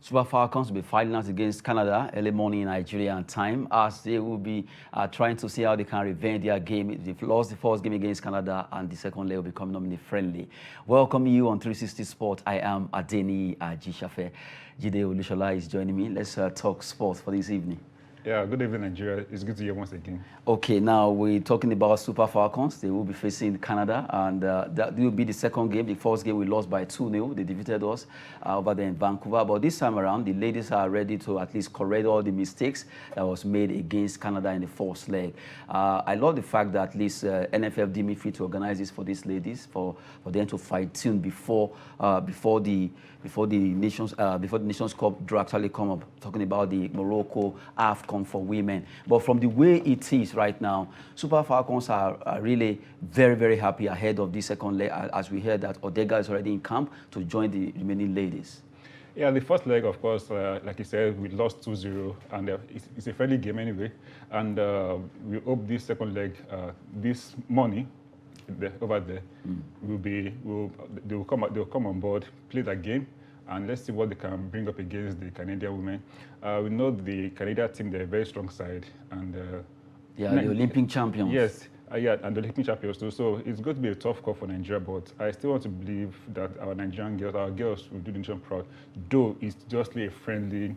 Super Falcons will be fighting out against Canada early morning in Nigerian time, as they will be trying to see how they can revenge their game. They've lost the first game against Canada, and the second leg will become nominee friendly. Welcome you on 360 Sport. I am Adeni Ajishafe. Jide Olushola is joining me. Let's talk sports for this evening. Yeah, good evening, Nigeria. It's good to hear once again. Okay, now we're talking about Super Falcons. They will be facing Canada, and that will be the second game. The first game we lost by 2-0. They defeated us over there in Vancouver. But this time around, the ladies are ready to at least correct all the mistakes that was made against Canada in the first leg. I love the fact that at least NFF deemed me fit to organize this for these ladies, for them to fight tune before the Nations Cup draw actually come up, talking about the Morocco AFCON for women. But from the way it is right now, Super Falcons are really very, very happy ahead of this second leg, as we heard that Odega is already in camp to join the remaining ladies. Yeah, the first leg, of course, like you said, we lost 2-0, and it's a friendly game anyway. And we hope this second leg, this morning, over there, they'll come on board, play that game, and let's see what they can bring up against the Canadian women. We know the Canadian team, they're a very strong side, and the Olympic champions. Yes, yeah, and the Olympic champions too. So it's going to be a tough call for Nigeria, but I still want to believe that our Nigerian girls, our girls, will do the nation proud. Though it's just a friendly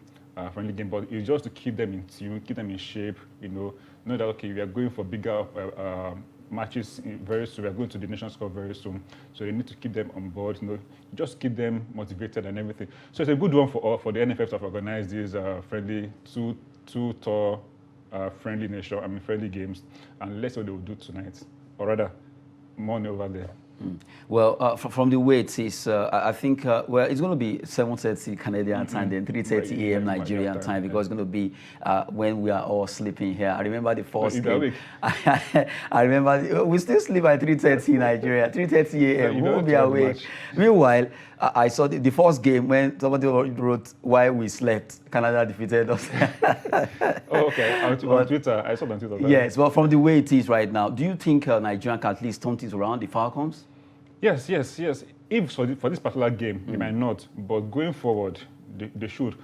game, but it's just to keep them in tune, keep them in shape. Know that okay, we are going for bigger matches very soon. We are going to the Nations Cup very soon, so you need to keep them on board. Just keep them motivated and everything. So it's a good one for the NFF to have organized these friendly two-tour friendly games, and let's see what they will do tonight, or rather, morning over there. Well, from the way it is, I think, well, it's going to be 7:30 Canadian time, then 3:30 a.m. Nigerian time, because it's going to be when we are all sleeping here. I remember the first game. I remember we still sleep at 3:30 Nigeria, 3:30 a.m. We will be awake. Meanwhile, I saw the first game when somebody wrote why we slept. Canada defeated us. Oh, okay. On Twitter, I saw it on Twitter. Yes, well, from the way it is right now, do you think Nigeria can at least turn things around, the Falcons? Yes. If for this particular game, they might not, but going forward, they should,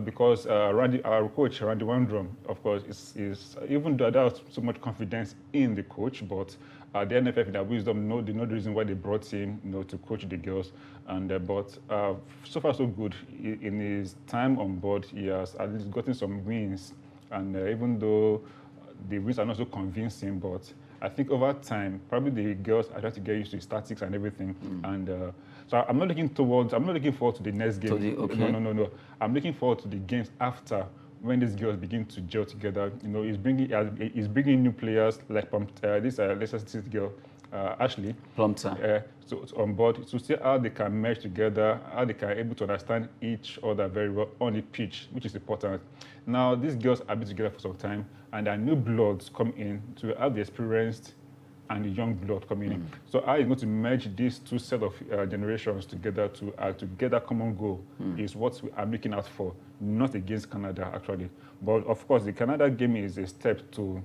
because our coach, Randy Wandrum, of course, is even though there's so much confidence in the coach, but the NFF, in their wisdom, they know the reason why they brought him, to coach the girls. And but so far so good. In his time on board, he has at least gotten some wins, and even though the wins are not so convincing, but I think over time, probably the girls are trying to get used to statics and everything. And so I'm not looking forward to the next game. No. I'm looking forward to the games after, when these girls begin to gel together. He's bringing new players like this Leicester City girl, Ashley Plumpton. So on board to see how they can merge together, how they can able to understand each other very well on the pitch, which is important. Now, these girls have been together for some time, and there are new bloods come in to have the experienced and the young blood coming in. So how are you going to merge these two set of generations together to get that common goal is what I'm looking out for, not against Canada, actually. But of course, the Canada game is a step to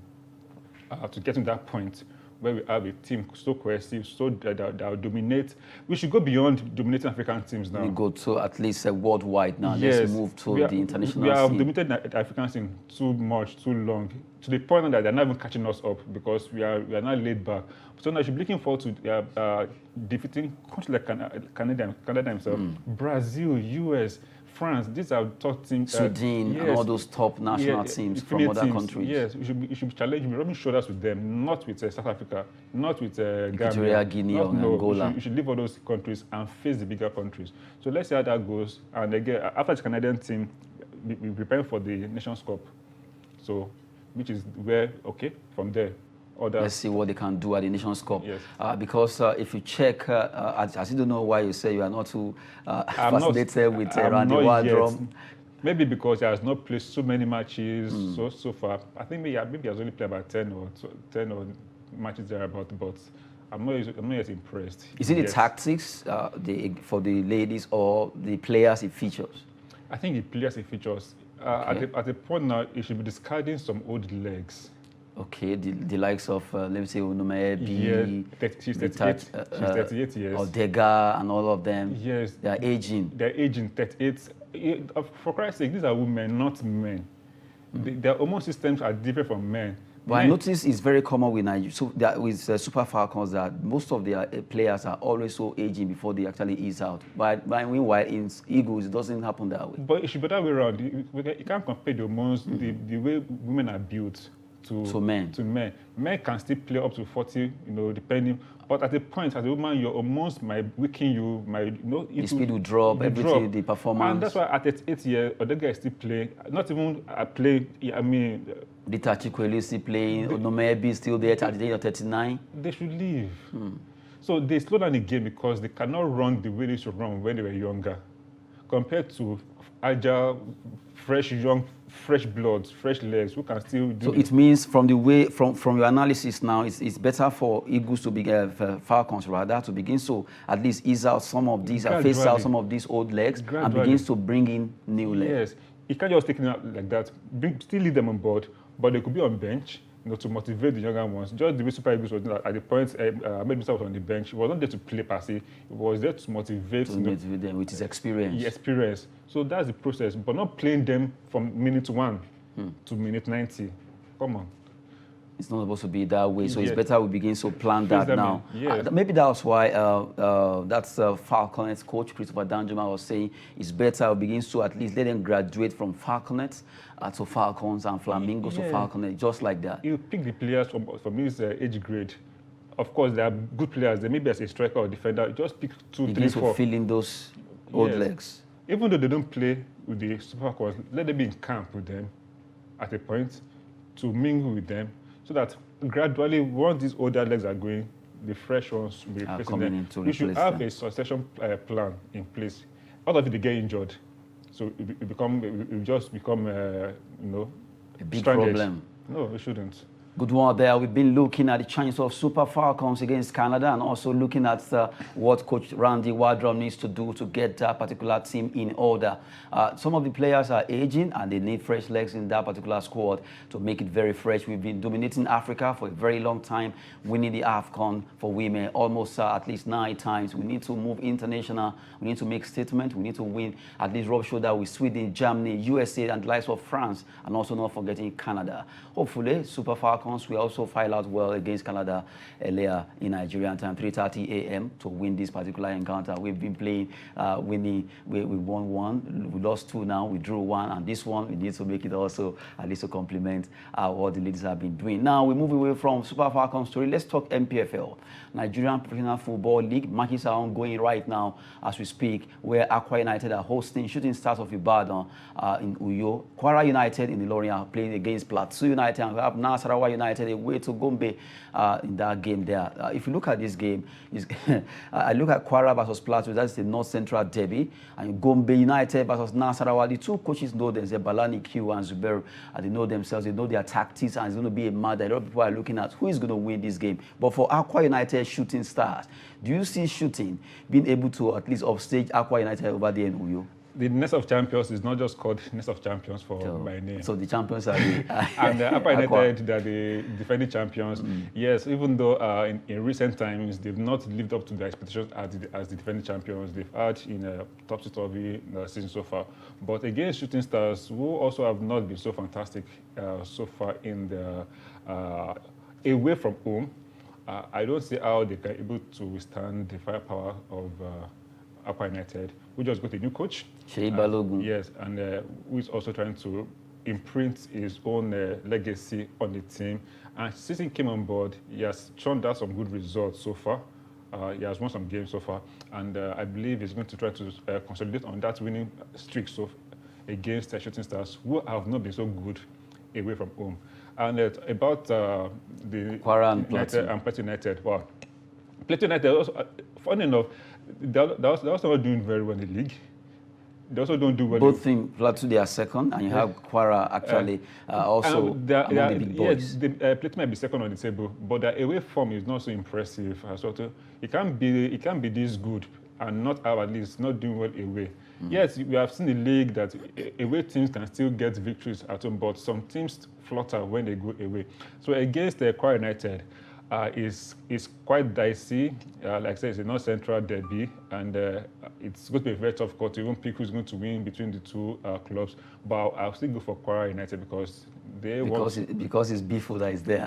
get to that point where we have a team so cohesive, so that will dominate. We should go beyond dominating African teams now. We go to at least worldwide now. Yes, let's move to the international scene. We have dominated the African scene too much, too long, to the point that they're not even catching us up, because we are not laid back. So now I should be looking forward to defeating countries like Canada himself, Brazil, US, France. These are top teams. Sudan, and all those top national teams from other countries. Yes, we should be challenging, rubbing shoulders with them, not with South Africa, not with Equatorial Guinea or Angola. We should leave all those countries and face the bigger countries. So let's see how that goes. And again, after the Canadian team, we prepare for the Nations Cup. So, which is where, from there. Let's see what they can do at the Nations Cup. Yes. Because if you check, I still don't know why you say you are not too fascinated with Randy Wandrum. Maybe because he has not played so many matches so far. I think maybe he has only played about 10 or matches thereabout, but I'm not yet impressed. Is it the tactics for the ladies or the players it features? I think the players it features. At the point now, he should be discarding some old legs. Okay, the likes of, let me say, Unumebi, she's 38 years. Odega and all of them. Yes. They are aging. They're aging, 38 For Christ's sake, these are women, not men. Their hormone systems are different from men. But I notice it's very common with Super Falcons that most of their players are always so aging before they actually ease out. But meanwhile, in Eagles, it doesn't happen that way. But it should be that way around. You can't compare the hormones, the way women are built to men. Men can still play up to 40, depending. But at a point, as a woman, your hormones might weaken you, the speed will drop, everything, the performance. And that's why at 8 years, other guys still play. Not even play, Dita Chikwelu still playing, Onomebi still there at the age of 39. They should leave. So they slow down the game because they cannot run the way they should run when they were younger. Compared to agile, fresh bloods, fresh legs who can still do. So it means from your analysis now, it's better for Eagles to be Falcons rather to begin to at least ease out some of these, phase out some of these old legs, and begins to bring in new legs. Yes, you can't just take it out like that. Still leave them on board, but they could be on bench. To motivate the younger ones. Just the way Super Eagles was at the point Ahmed Musa was on the bench, he was not there to play per se. He was there to motivate. Motivate them with his experience. The experience. So that's the process, but not playing them from minute 1 to minute 90. Come on. It's not supposed to be that way, so it's better we begin to plan that now. Yes. Maybe that's why Falconets coach Christopher Danjuma was saying it's better we begin to at least let them graduate from Falconets to Falcons and Flamingos to Falconets, just like that. You pick the players from his age grade. Of course, they are good players. They may be as a striker or defender. Just pick 2, 3, 4. Fill in those old legs. Even though they don't play with the Super Falcons, let them be in camp with them at a point to mingle with them. So that gradually, once these older legs are going, the fresh ones will be replacing them. We should have a succession plan in place. Out of it, they get injured, so it just become a big stranded. problem. No, it shouldn't. Good one there. We've been looking at the chances of Super Falcons against Canada and also looking at what Coach Randy Wardrum needs to do to get that particular team in order. Some of the players are aging and they need fresh legs in that particular squad to make it very fresh. We've been dominating Africa for a very long time, winning the AFCON for women almost at least 9 times. We need to move international. We need to make statements. We need to win at least rub shoulder with Sweden, Germany, USA, and the likes of France, and also not forgetting Canada. Hopefully, Super Falcons will also file out well against Canada earlier in Nigerian time, 3:30 a.m. to win this particular encounter. We've been playing, winning. We won 1, we lost 2 now, we drew 1, and this one we need to make it also at least to complement what the ladies have been doing. Now we move away from Super Falcons story. Let's talk MPFL, Nigerian Professional Football League. Matches are ongoing right now as we speak, where Akwa United are hosting Shooting Stars of Ibadan in Uyo. Kwara United in the Lorient are playing against Plateau United, and we have Nasarawa United away to Gombe in that game there. If you look at this game, I look at Kwara versus Plateau, that's the North Central Derby, and Gombe United versus Nasarawa. The two coaches know themselves, Balani Q and Zuberu, they know themselves, they know their tactics, and it's going to be a match that a lot of people are looking at who is going to win this game. But for Akwa United Shooting Stars, do you see Shooting being able to at least upstage Akwa United over there in Uyo? The Nest of Champions is not just called Nest of Champions by name. So the champions are the... and Akwa United, they're the defending champions. Yes, even though in recent times, they've not lived up to their expectations as the defending champions. They've had in a topsy-turvy season so far. But against Shooting Stars, who also have not been so fantastic so far in the away from home, I don't see how they can be able to withstand the firepower of Akwa United. We just got a new coach. Shei Balogun. Yes, and who is also trying to imprint his own legacy on the team. And since he came on board, he has turned out some good results so far. He has won some games so far, and I believe he's going to try to consolidate on that winning streak against Shooting Stars, who have not been so good away from home. And about the Kwara and Plateau United, well, Plateau United, also, funny enough, they're also not doing very well in the league. They also don't do well. Both in Plateau, they are second, and you have Kwara actually also among the big boys. Yes, Plateau might be second on the table, but their away form is not so impressive. It can't be this good and not have at least not doing well away. Yes, we have seen the league that away teams can still get victories at home, but some teams flutter when they go away. So against Kwara United, is quite dicey. Like I said, it's a non-central derby, and it's going to be a very tough call to even pick who's going to win between the two clubs. But I'll still go for Kwara United because because it's Bifu that is there.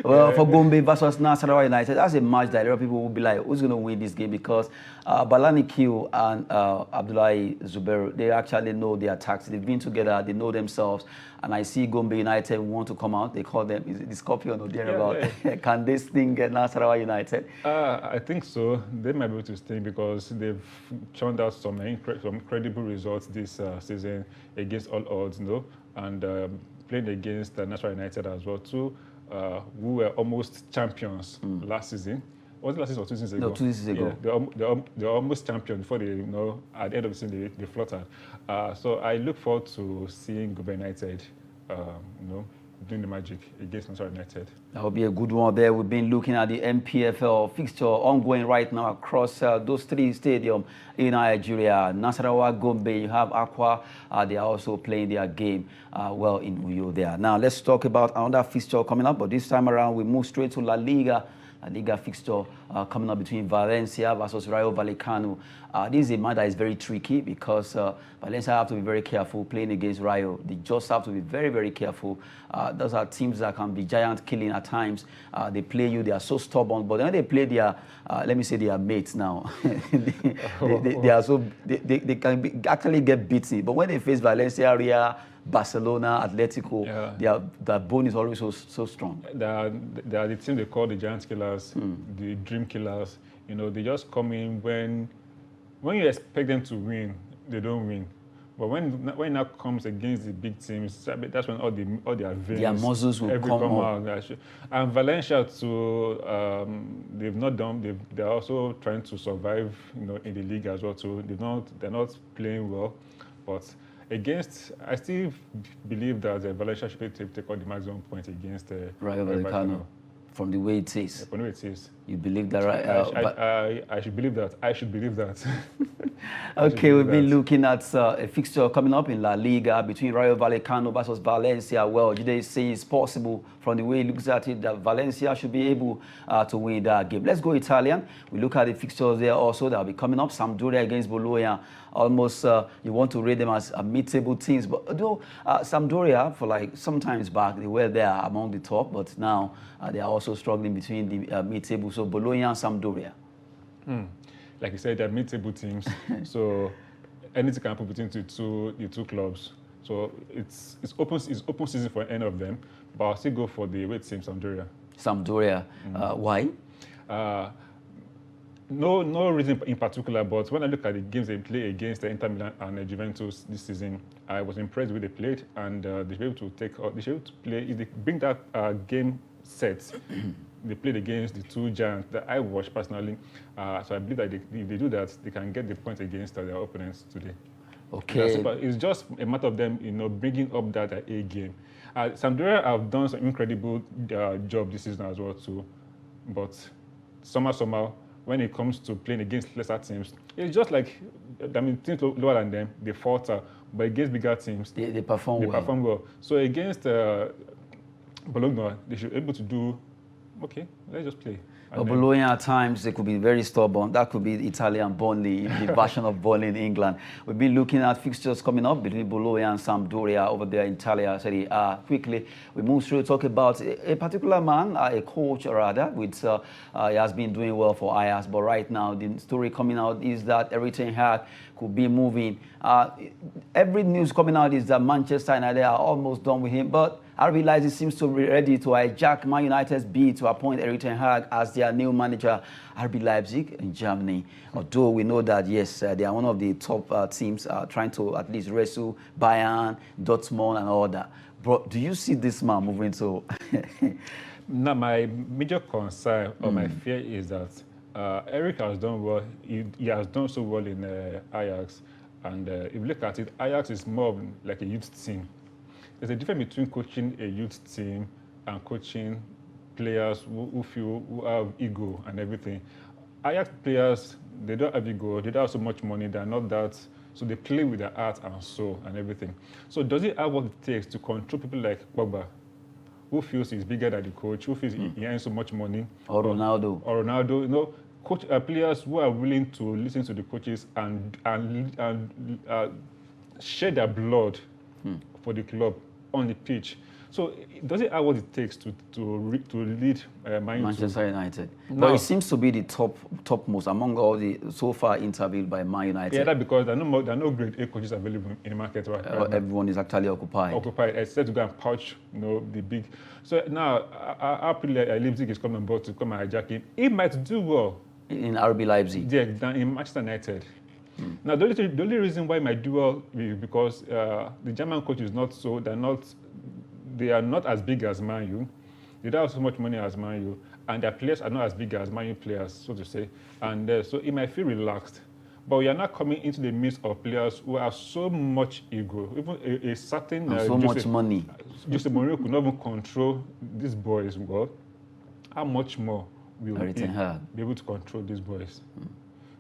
Well, for Gombe versus Nasarawa United, that's a match that a lot of people will be like, who's going to win this game? Because Balani Kiu and Abdullahi Zubairu, they actually know their tactics. They've been together, they know themselves. And I see Gombe United want to come out. They call them, is it the Scorpion or thereabout? Yeah. Can they sting Nasarawa United? I think so. They might be able to sting because they've churned out some incredible results this season against all odds, and playing against Nasarawa United as well too, who were almost champions last season. Was it last season or 2 seasons ago? No, 2 seasons ago. Yeah, they're almost champions before they, at the end of the season, they fluttered. So I look forward to seeing Gombe United, doing the magic against Nasarawa United. That will be a good one there. We've been looking at the MPFL fixture ongoing right now across those 3 stadiums in Nigeria. Nasarawa, Gombe, you have Aqua. They are also playing their game in Uyo there. Now, let's talk about another fixture coming up, but this time around, we move straight to La Liga. A Liga fixture coming up between Valencia versus Rayo Vallecano. This is a match that is very tricky because Valencia have to be very careful playing against Rayo. They just have to be very, very careful. Those are teams that can be giant killing at times. They play you, they are so stubborn, but when they play their, let me say their mates now, they are so, they can actually get beaten. But when they face Valencia, Real, Barcelona, Atletico, their bone is always so strong. They are the team they call the giant killers, the dream killers. They just come in when you expect them to win, they don't win. But when it now comes against the big teams, that's when all their veins, their muscles will come out. And Valencia too, they've not done. They're also trying to survive, in the league as well too. They're not playing well, but. I still believe that Valencia should take all the maximum points against Rayo Vallecano. From the way it is. From the way it is. You believe that, right? I should believe that. I should believe that. Okay, we've been looking at a fixture coming up in La Liga between Rayo Vallecano versus Valencia. Well, they say it's possible from the way it looks at it that Valencia should be able to win that game. Let's go Italian. We look at the fixtures there also that will be coming up. Sampdoria against Bologna. Almost you want to rate them as mid-table teams. But though Sampdoria, for like some times back, they were there among the top, but now they are also struggling between the mid-table. So Bologna and Sampdoria. Like you said, they're mid-table teams. So anything can happen between the two clubs. So it's open season for any of them. But I'll still go for the away team, Sampdoria. Sampdoria. Why? No reason in particular, but when I look at the games they play against the Inter Milan and Juventus this season, I was impressed with the they played, and they should be able to play. If they bring that game set, they played against the 2 giants that I watched personally. So I believe that if they do that, they can get the point against their opponents today. Okay. It's just a matter of them, bringing up that A game. Sampdoria have done some incredible job this season as well too, but somehow. When it comes to playing against lesser teams, it's just like, teams lower than them, they falter. But against bigger teams, they perform well. So against Bologna, they should be able to do, okay, let's just play. But Bologna at times, they could be very stubborn. That could be the Italian Burnley, the version of Burnley in England. We've been looking at fixtures coming up between Bologna and Sampdoria over there in Italia. Quickly, we move straight to talk about a particular man, a coach rather, which he has been doing well for Ajax. But right now, the story coming out is that Erik ten Hag could be moving. Every news coming out is that Manchester United are almost done with him, but I realize he seems to be ready to hijack Man United's bid to appoint Erik ten Hag as their new manager, RB Leipzig in Germany. Although we know that, yes, they are one of the top teams trying to at least wrestle Bayern, Dortmund, and all that. Bro, do you see this man moving to... Now, my major concern or my fear is that Erik has done well. He has done so well in Ajax. And if you look at it, Ajax is more of like a youth team. There's a difference between coaching a youth team and coaching players who have ego and everything. Ajax players, they don't have ego, they don't have so much money, they're not that, so they play with their heart and soul and everything. So does it have what it takes to control people like Pogba, who feels he's bigger than the coach, who feels he earns so much money. Or Ronaldo. Or Ronaldo, you know, players who are willing to listen to the coaches and shed their blood for the club on the pitch. So does it have what it takes to lead Manchester United? But it seems to be the topmost among all the so far interviewed by Man United. Yeah, that's because there are no grade A coaches available in the market right now. Everyone is actually occupied. Except to go and pouch, you know, the big. So now our player Leipzig is coming on board to come and hijack him. He might do well in RB Leipzig. Yeah, than in Manchester United. Now the only reason why he might do well is because the German coach is not so. They are not as big as Man U. They don't have so much money as Man U, and their players are not as big as Man U players, so to say. And so he might feel relaxed. But we are not coming into the midst of players who have so much ego, even a certain so much money. Jose Mourinho could not even control these boys well. How much more will he be able to control these boys?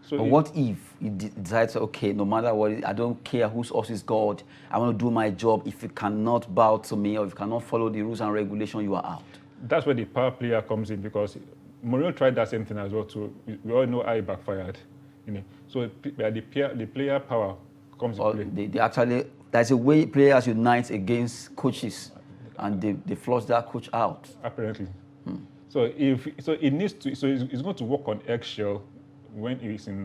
So but what if he decides, okay, no matter what, I don't care whose horse is God, I want to do my job. If you cannot bow to me or if you cannot follow the rules and regulations, you are out. That's where the power player comes in, because Mourinho tried that same thing as well too. We all know how he backfired. You know? So the player power comes in play. They actually, there's a way players unite against coaches, and they flush that coach out. Apparently. So it needs to. So it's going to work on eggshell when he's in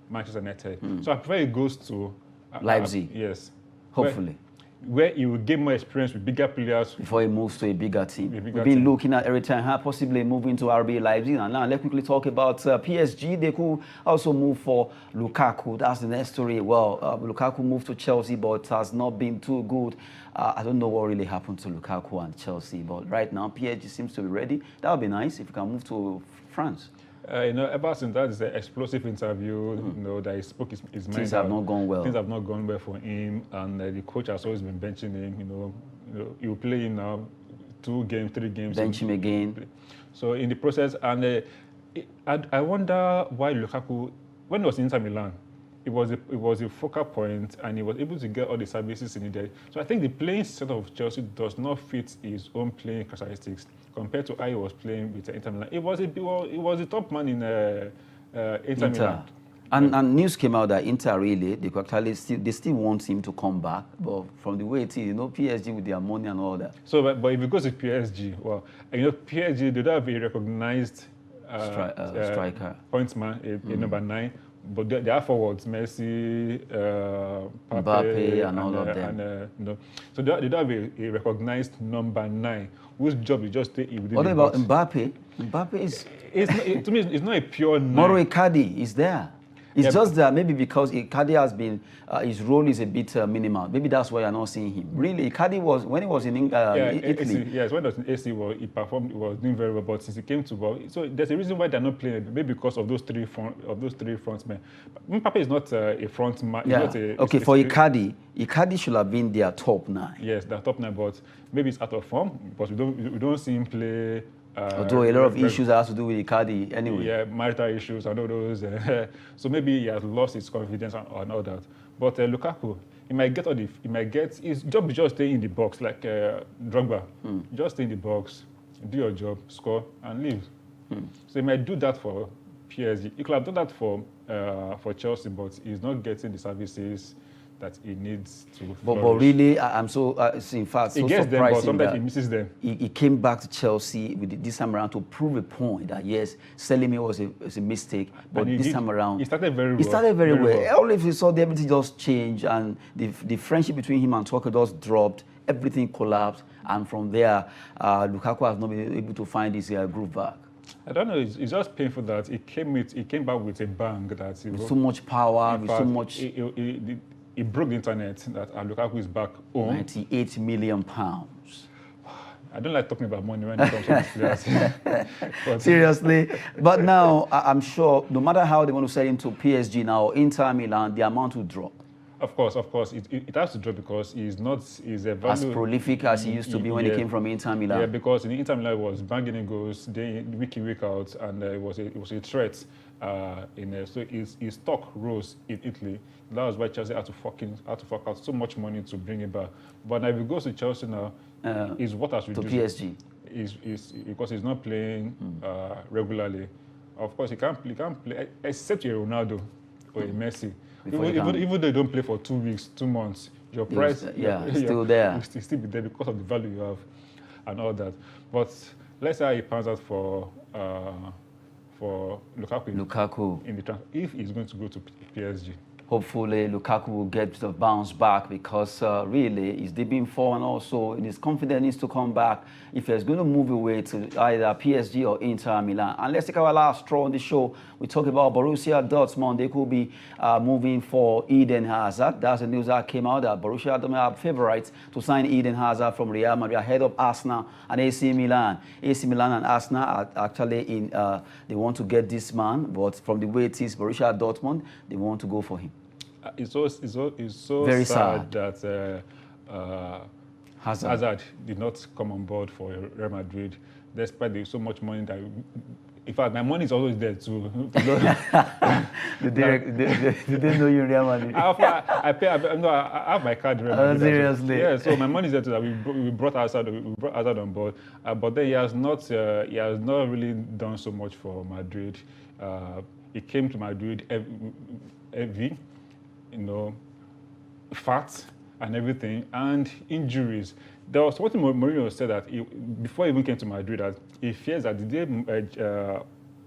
Manchester United. So I prefer he goes to Leipzig. Yes. Hopefully. Where he will gain more experience with bigger players. Before he moves to a bigger team. We've been looking at Eric Ten Hag possibly moving to RB Leipzig. And now let's quickly talk about PSG. They could also move for Lukaku. That's the next story. Well, Lukaku moved to Chelsea, but it has not been too good. I don't know what really happened to Lukaku and Chelsea, but right now PSG seems to be ready. That would be nice if you can move to France. You know, ever since that is an explosive interview, you know, that he spoke his mind. Things have not gone well. Things have not gone well for him, and the coach has always been benching him. You know, he will play him now 2 games, 3 games. Bench him again. So in the process, and I wonder why Lukaku, when he was in Inter Milan, it was a focal point, and he was able to get all the services he needed. So I think the playing setup of Chelsea does not fit his own playing characteristics compared to how he was playing with Inter Milan. It was a top man in Inter Milan. And news came out that Inter really, they still want him to come back, but from the way it is, you know, PSG with their money and all that. So, but if it goes to PSG, well, you know, PSG, they don't have a recognized striker, pointsman, a number 9. But they are forwards, Messi, Mbappe, and all of them. And, you know, so they don't have a recognized number 9 whose job is just stay within. What about Mbappe? Mbappe is. To me, it's not a pure 9. Moro Icardi is there. It's just that maybe because Icardi has been, his role is a bit minimal. Maybe that's why you're not seeing him. Really, Icardi was, when he was in Italy. AC, yes, when he was in AC, he performed, he was doing very well. But since he came to, so there's a reason why they're not playing, maybe because of those three frontmen. Mbappe is not a front man. Yeah. For Icardi should have been their top 9. Yes, their top 9, but maybe it's out of form because we don't see him play. Although a lot of issues has to do with Icardi anyway. Yeah, marital issues and all those. So maybe he has lost his confidence and all that. But Lukaku, his job is just stay in the box like Drogba. Just stay in the box, do your job, score, and leave. So he might do that for PSG. He could have done that for Chelsea, but he's not getting the services that he needs to but really, I'm so, in fact, so he gets them, but sometimes he misses them. He came back to Chelsea with this time around to prove a point that, yes, selling me was a mistake, but this time around... He started very well. He started very well. All of a sudden, everything just changed, and the friendship between him and Tuchel just dropped, everything collapsed, and from there, Lukaku has not been able to find his groove back. I don't know. It's just painful that he came back with a bang. That with so much power, with so much... He broke the internet that Lukaku is back home. £98 million. I don't like talking about money when it comes to players. Seriously. But now, I'm sure, no matter how they want to sell him to PSG now, Inter Milan, the amount will drop. Of course, it has to drop because he's a value As prolific as he used to be when he came from Inter Milan. Yeah, because in Inter Milan he was banging in goals week in, week out, and it was a threat. So his stock rose in Italy. That was why Chelsea had to fork out so much money to bring him back. But now if he goes to Chelsea now, is what has reduced. To PSG. Is because he's not playing regularly. Of course, he can't play except you're Ronaldo or Messi. Even though they don't play for 2 weeks, 2 months, your price still there. Will still be there because of the value you have and all that. But let's say he pans out for Lukaku in the transfer if he's going to go to PSG. Hopefully, Lukaku will get the bounce back because really he's deep in form, and also his confidence needs to come back if he's going to move away to either PSG or Inter Milan. And let's take our last straw on the show. We talk about Borussia Dortmund. They could be moving for Eden Hazard. That's the news that came out that Borussia Dortmund are favourites to sign Eden Hazard from Real Madrid ahead of Arsenal and AC Milan. AC Milan and Arsenal are actually in. They want to get this man, but from the way it is, Borussia Dortmund, they want to go for him. It's so very sad that Hazard did not come on board for Real Madrid, despite so much money that. In fact, my money is always there too. Did they know you in Real Madrid? I have my card in Real Madrid. Seriously? Yeah, so my money is there too. That we brought Hazard on board, but then he has not really done so much for Madrid. He came to Madrid heavy, fat and everything, and injuries. There was something Mourinho said that before he even came to Madrid, that he fears that the day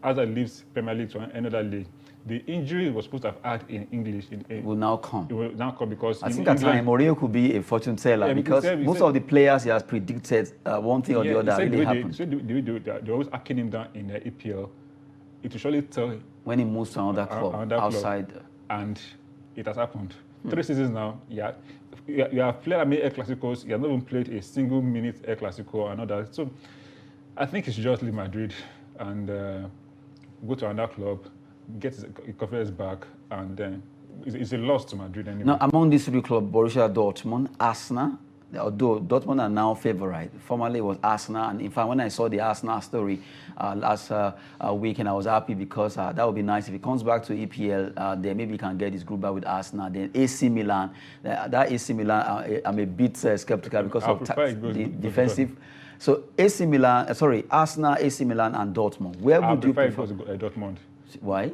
Hazard leaves Premier League to another league, the injury he was supposed to have had in English will now come. It will now come because I think at times Mourinho could be a fortune teller because most of the players he has predicted one thing or the other really happened. They always hacking him down in the EPL. It will surely tell when he moves to another club outside. And it has happened. 3 seasons now. You have played at El Clasicos. You have not even played a single minute El Clasico and all that. So I think he should just leave Madrid and go to another club, get his confidence back, and then it's a loss to Madrid anyway. Now, among these 3 clubs, Borussia Dortmund, Arsenal, although Dortmund are now favourite, formerly it was Arsenal, and in fact, when I saw the Arsenal story last weekend, I was happy because that would be nice if he comes back to EPL. Then maybe he can get his group back with Arsenal. Then AC Milan, that AC Milan, I'm a bit skeptical because of the defensive. So Arsenal, AC Milan, and Dortmund. Where would you prefer? Dortmund. Why?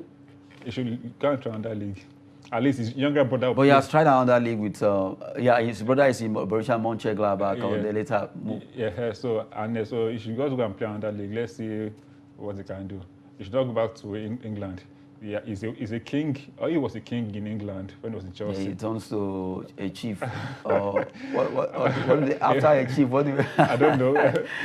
He should go into another league. At least his younger brother. But he has tried another league with, his brother is in Borussia Mönchengladbach, or they later moved. So he should go and play another league. Let's see what he can do. He should not go back to England. Yeah, he's a king, or he was a king in England when he was in Chelsea. Yeah, he turns to a chief. After a chief, what do you... I don't know.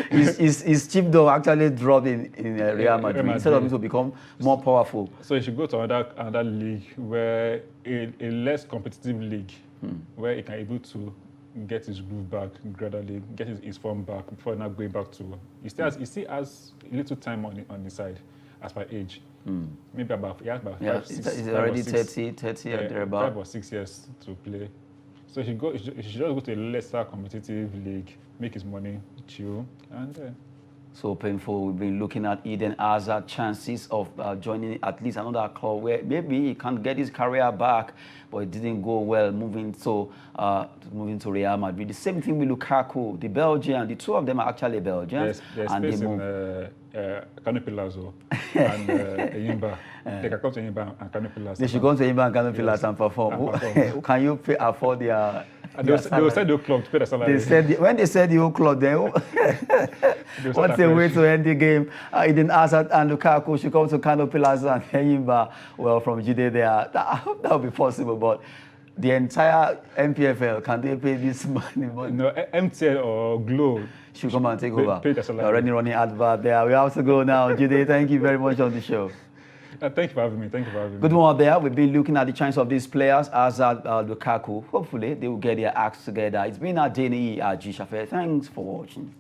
his chief though actually dropped in Real Madrid instead of him to become more powerful. So he should go to another league, where a less competitive league, where he can able to get his groove back gradually, get his form back before not going back to. He still has a little time on his side as per age. Maybe about 5, 6. He's already 30 thereabout. 5 or 6 years to play. So he should just go to a lesser competitive league, make his money, chill, and. So painful. We've been looking at Eden Hazard chances of joining at least another club where maybe he can get his career back, but it didn't go well moving to Real Madrid. The same thing with Lukaku, the Belgian. The 2 of them are actually Belgians. There's space in Canopy Lazo and Enyimba. They can come to Enyimba and Canopy Lazo. They should go to Enyimba and Canopy Lazo and perform. Can you afford their... They will send the whole club to pay the salary. When they said the whole club, then what's the way to end the game? Eden Hazard and Lukaku should come to Canopy Lazo and Enyimba. Well, from Jide there, that would be possible, but the entire MPFL, can they pay this money? No, MTN or Glow should come and take over. Pay the salary. Already running advert there. We have to go now. Jide, thank you very much on the show. Thank you for having me. Good one there. We've been looking at the chance of these players as Lukaku. Hopefully, they will get their acts together. It's been Adeniyi Ajisafe. Thanks for watching.